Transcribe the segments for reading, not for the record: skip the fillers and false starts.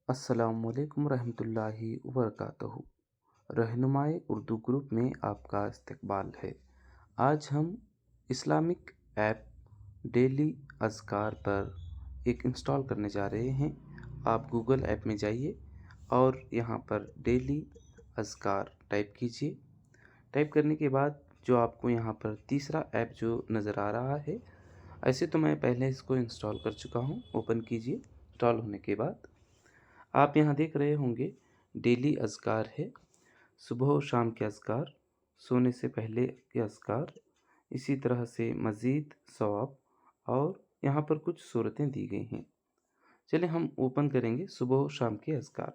السلام علیکم ورحمۃ اللہ وبرکاتہ۔ رہنمائے اردو گروپ میں آپ کا استقبال ہے۔ آج ہم اسلامک ایپ ڈیلی اذکار پر ایک انسٹال کرنے جا رہے ہیں۔ آپ گوگل ایپ میں جائیے اور یہاں پر ڈیلی اذکار ٹائپ کیجیے۔ ٹائپ کرنے کے بعد جو آپ کو یہاں پر تیسرا ایپ جو نظر آ رہا ہے، ایسے تو میں پہلے اس کو انسٹال کر چکا ہوں، اوپن کیجیے۔ انسٹال ہونے کے بعد آپ یہاں دیکھ رہے ہوں گے ڈیلی اذکار ہے، صبح و شام کے اذکار، سونے سے پہلے کے اذکار، اسی طرح سے مزید ثواب، اور یہاں پر کچھ صورتیں دی گئی ہیں۔ چلیں ہم اوپن کریں گے صبح و شام کے اذکار۔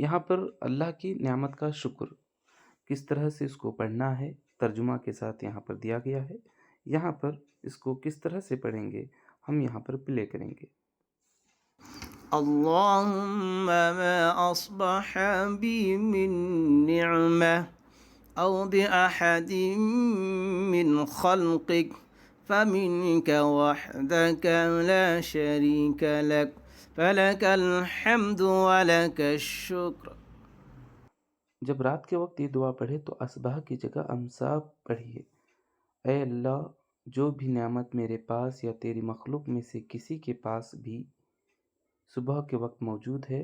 یہاں پر اللہ کی نعمت کا شکر کس طرح سے اس کو پڑھنا ہے، ترجمہ کے ساتھ یہاں پر دیا گیا ہے۔ یہاں پر اس کو کس طرح سے پڑھیں گے ہم یہاں پر پلے کریں گے۔ اللهم ما أصبح بي من نعمة أو بأحد من خلقك فمنك وحدك لا شريك لك فلك الحمد ولك الشكر۔ جب رات کے وقت یہ دعا پڑھے تو اصبح کی جگہ امسا پڑھیے۔ اے اللہ، جو بھی نعمت میرے پاس یا تیری مخلوق میں سے کسی کے پاس بھی صبح کے وقت موجود ہے،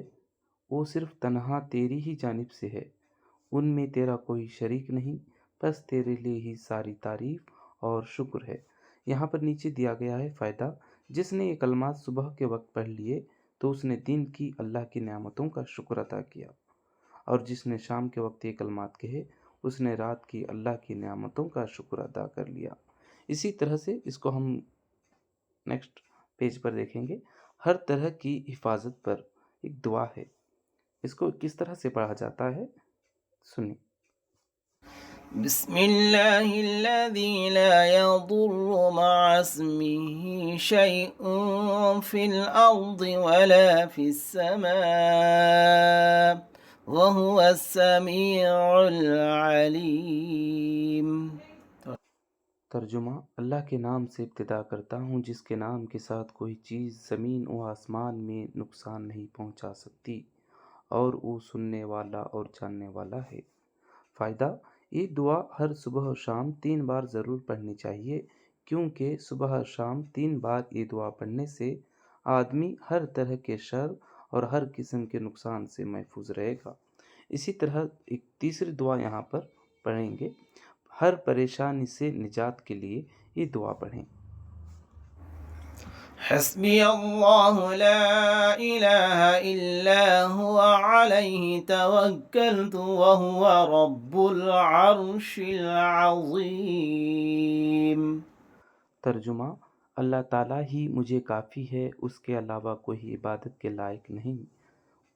وہ صرف تنہا تیری ہی جانب سے ہے، ان میں تیرا کوئی شریک نہیں، بس تیرے لیے ہی ساری تعریف اور شکر ہے۔ یہاں پر نیچے دیا گیا ہے فائدہ، جس نے یہ کلمات صبح کے وقت پڑھ لیے تو اس نے دن کی اللہ کی نعمتوں کا شکر ادا کیا، اور جس نے شام کے وقت یہ کلمات کہے اس نے رات کی اللہ کی نعمتوں کا شکر ادا کر لیا۔ اسی طرح سے اس کو ہم نیکسٹ پیج پر دیکھیں گے۔ ہر طرح کی حفاظت پر ایک دعا ہے، اس کو کس طرح سے پڑھا جاتا ہے سنیں۔ بسم الله الذي لا يضر مع اسمه شيء في الأرض ولا في السماء وهو السميع العليم۔ ترجمہ: اللہ کے نام سے ابتدا کرتا ہوں جس کے نام کے ساتھ کوئی چیز زمین و آسمان میں نقصان نہیں پہنچا سکتی، اور وہ سننے والا اور جاننے والا ہے۔ فائدہ: یہ دعا ہر صبح و شام 3 بار ضرور پڑھنی چاہیے، کیونکہ صبح و شام 3 بار یہ دعا پڑھنے سے آدمی ہر طرح کے شر اور ہر قسم کے نقصان سے محفوظ رہے گا۔ اسی طرح ایک تیسری دعا یہاں پر پڑھیں گے، ہر پریشانی سے نجات کے لیے یہ دعا پڑھیں۔ حسبي الله لا إله إلا هو عليه توكلت وهو رب العرش العظيم۔ ترجمہ: اللہ تعالیٰ ہی مجھے کافی ہے، اس کے علاوہ کوئی عبادت کے لائق نہیں،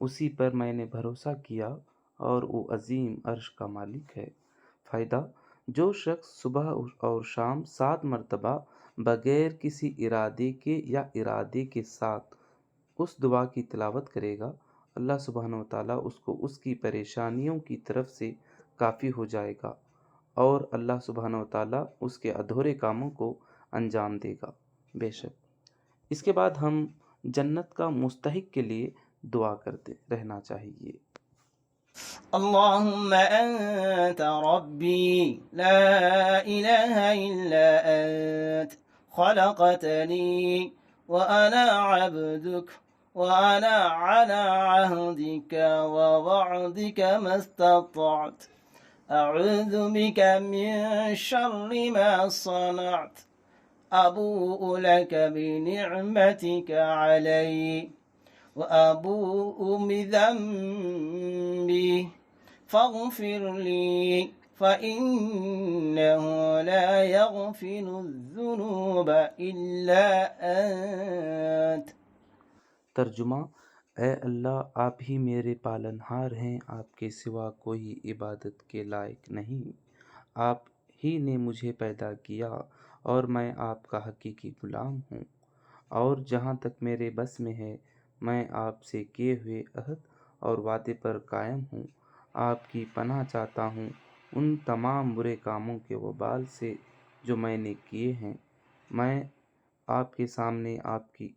اسی پر میں نے بھروسہ کیا اور وہ عظیم عرش کا مالک ہے۔ فائدہ: جو شخص صبح اور شام 7 مرتبہ بغیر کسی ارادے کے یا ارادے کے ساتھ اس دعا کی تلاوت کرے گا، اللہ سبحانہ و تعالیٰ اس کو اس کی پریشانیوں کی طرف سے کافی ہو جائے گا، اور اللہ سبحانہ و تعالیٰ اس کے ادھورے کاموں کو انجام دے گا۔ بے شک اس کے بعد ہم جنت کا مستحق کے لیے دعا کرتے رہنا چاہیے۔ اللهم أنت ربي لا إله إلا أنت خلقتني وأنا عبدك وأنا على عهدك ووعدك ما استطعت أعوذ بك من شر ما صنعت أبوء لك بنعمتك علي وأبوء بذنبي فاغفر لي فإنه لا يغفر الذنوب إلا أنت۔ ترجمہ: اے اللہ، آپ ہی میرے پالنہار ہیں، آپ کے سوا کوئی عبادت کے لائق نہیں، آپ ہی نے مجھے پیدا کیا اور میں آپ کا حقیقی غلام ہوں، اور جہاں تک میرے بس میں ہے میں آپ سے کیے ہوئے عہد اور وعدے پر قائم ہوں۔ آپ کی پناہ چاہتا ہوں ان تمام برے کاموں کے وبال سے جو میں نے کیے ہیں۔ میں آپ کے سامنے آپ کی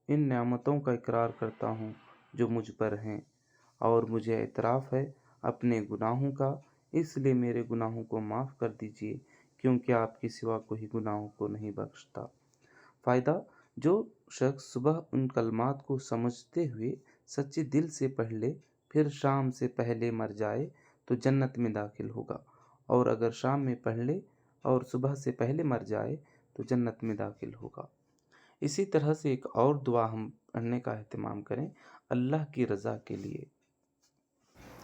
ان نعمتوں کا اقرار کرتا ہوں جو مجھ پر ہیں، اور مجھے اعتراف ہے اپنے گناہوں کا، اس لیے میرے گناہوں کو معاف کر دیجیے، کیونکہ آپ کے سوا کوئی گناہوں کو نہیں بخشتا۔ فائدہ: جو شخص صبح ان کلمات کو سمجھتے ہوئے سچے دل سے پڑھ لے، پھر شام سے پہلے مر جائے تو جنت میں داخل ہوگا، اور اگر شام میں پڑھ لے اور صبح سے پہلے مر جائے تو جنت میں داخل ہوگا۔ اسی طرح سے ایک اور دعا ہم پڑھنے کا اہتمام کریں اللہ کی رضا کے لیے۔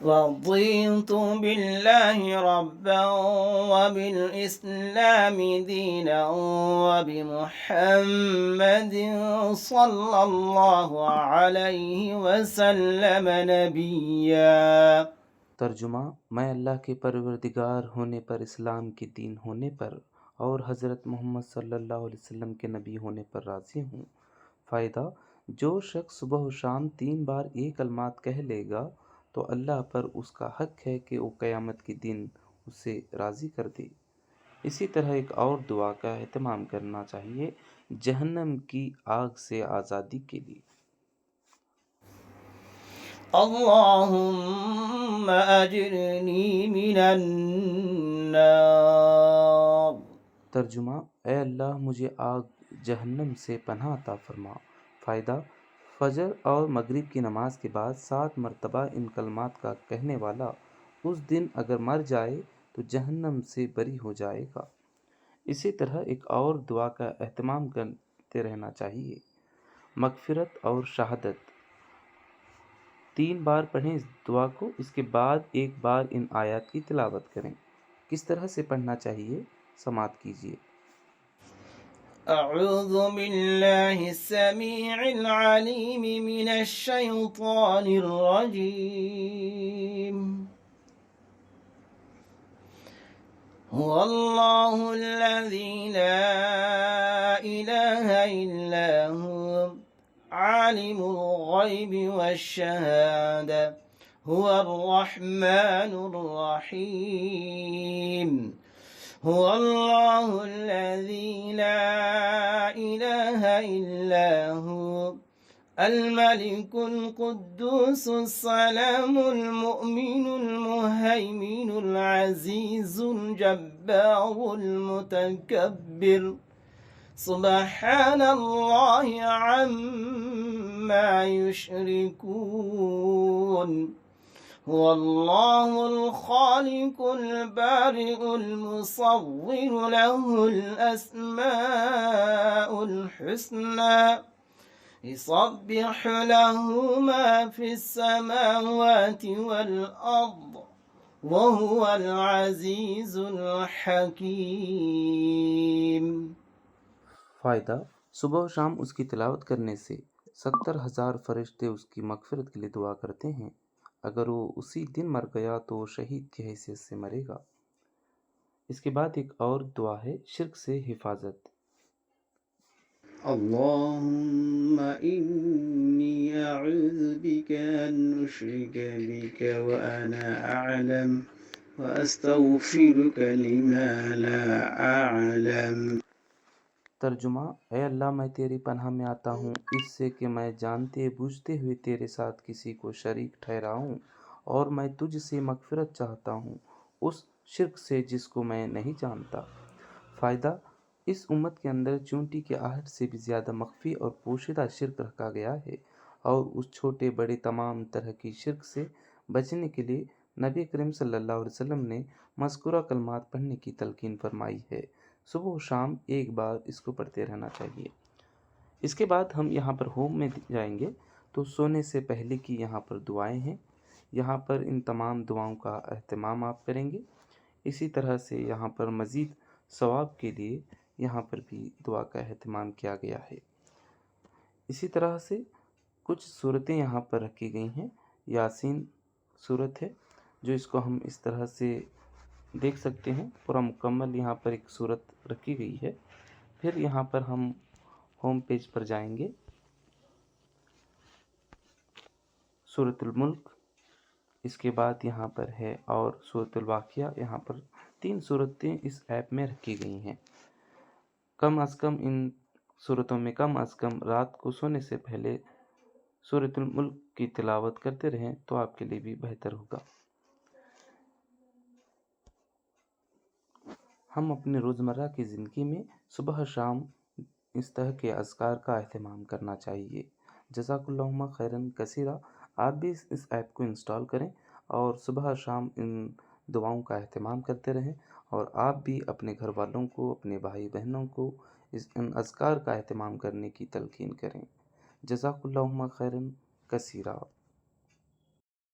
رضيت بالله ربا وبالإسلام دينا وبمحمد صلى الله عليه وسلم نبيا۔ ترجمہ: میں اللہ کے پروردگار ہونے پر، اسلام کے دین ہونے پر، اور حضرت محمد صلی اللہ علیہ وسلم کے نبی ہونے پر راضی ہوں۔ فائدہ: جو شخص صبح و شام 3 بار یہ کلمات کہہ لے گا تو اللہ پر اس کا حق ہے کہ وہ قیامت کے دن اسے راضی کر دے۔ اسی طرح ایک اور دعا کا اہتمام کرنا چاہیے جہنم کی آگ سے آزادی کے لیے۔ اللهم أجرني من النار۔ ترجمہ: اے اللہ مجھے آگ جہنم سے پناہ عطا فرما۔ فائدہ: فجر اور مغرب کی نماز کے بعد 7 مرتبہ ان کلمات کا کہنے والا اس دن اگر مر جائے تو جہنم سے بری ہو جائے گا۔ اسی طرح ایک اور دعا کا اہتمام کرتے رہنا چاہیے مغفرت اور شہادت۔ 3 بار پڑھیں اس دعا کو، اس کے بعد ایک بار ان آیات کی تلاوت کریں۔ کس طرح سے پڑھنا چاہیے، سماعت کیجیے۔ أعوذ بالله السميع العليم من الشيطان الرجيم۔ هو الله الذي لا إله إلا هو عالم الغيب والشهادة هو الرحمن الرحيم۔ هو الله الذي لا إله إلا هو الملك القدوس السلام المؤمن المهيمن العزيز الجبار المتكبر، سبحان الله عما يشركون۔ هو الله الخالق البارئ المصور، له الأسماء الحسنى، يسبح له ما في السماوات والأرض، وهو العزيز الحكيم۔ فائدہ: صبح و شام اس کی تلاوت کرنے سے 70,000 فرشتے اس کی مغفرت کے لیے دعا کرتے ہیں۔ اگر وہ اسی دن مر گیا تو وہ شہید کی حیثیت سے مرے گا۔ اس کے بعد ایک اور دعا ہے شرک سے حفاظت۔ اللهم إني أعوذ بك أن أشرك بك وأنا أعلم وأستغفرك لما لا أعلم۔ ترجمہ: اے اللہ میں تیری پناہ میں آتا ہوں اس سے کہ میں جانتے بوجھتے ہوئے تیرے ساتھ کسی کو شریک ٹھہراؤں، اور میں تجھ سے مغفرت چاہتا ہوں اس شرک سے جس کو میں نہیں جانتا۔ فائدہ: اس امت کے اندر چونٹی کے آہٹ سے بھی زیادہ مخفی اور پوشیدہ شرک رکھا گیا ہے، اور اس چھوٹے بڑے تمام طرح کی شرک سے بچنے کے لیے نبی کریم صلی اللہ علیہ وسلم نے مذکورہ کلمات پڑھنے کی تلقین فرمائی ہے۔ صبح و شام ایک بار اس کو پڑھتے رہنا چاہیے۔ اس کے بعد ہم یہاں پر ہوم میں جائیں گے تو سونے سے پہلے کی یہاں پر دعائیں ہیں، یہاں پر ان تمام دعاؤں کا اہتمام آپ کریں گے۔ اسی طرح سے یہاں پر مزید ثواب کے لیے یہاں پر بھی دعا کا اہتمام کیا گیا ہے۔ اسی طرح سے کچھ صورتیں یہاں پر رکھی گئی ہیں۔ یاسین صورت ہے جو اس کو ہم اس طرح سے دیکھ سکتے ہیں، پورا مکمل یہاں پر ایک صورت رکھی گئی ہے۔ پھر یہاں پر ہم ہوم پیج پر جائیں گے، سورۃ الملک، اس کے بعد یہاں پر ہے اور سورۃ الواقعہ۔ یہاں پر 3 صورتیں اس ایپ میں رکھی گئی ہیں۔ کم از کم ان صورتوں میں کم از کم رات کو سونے سے پہلے سورۃ الملک کی تلاوت کرتے رہیں تو آپ کے لیے بھی بہتر ہوگا۔ ہم اپنے روزمرہ کی زندگی میں صبح شام اس طرح کے اذکار کا اہتمام کرنا چاہیے۔ جزاک اللہم خیراً کثیرا۔ آپ بھی اس ایپ کو انسٹال کریں اور صبح شام ان دعاؤں کا اہتمام کرتے رہیں، اور آپ بھی اپنے گھر والوں کو، اپنے بھائی بہنوں کو ان اذکار کا اہتمام کرنے کی تلقین کریں۔ جزاک اللہم خیراً کثیرا۔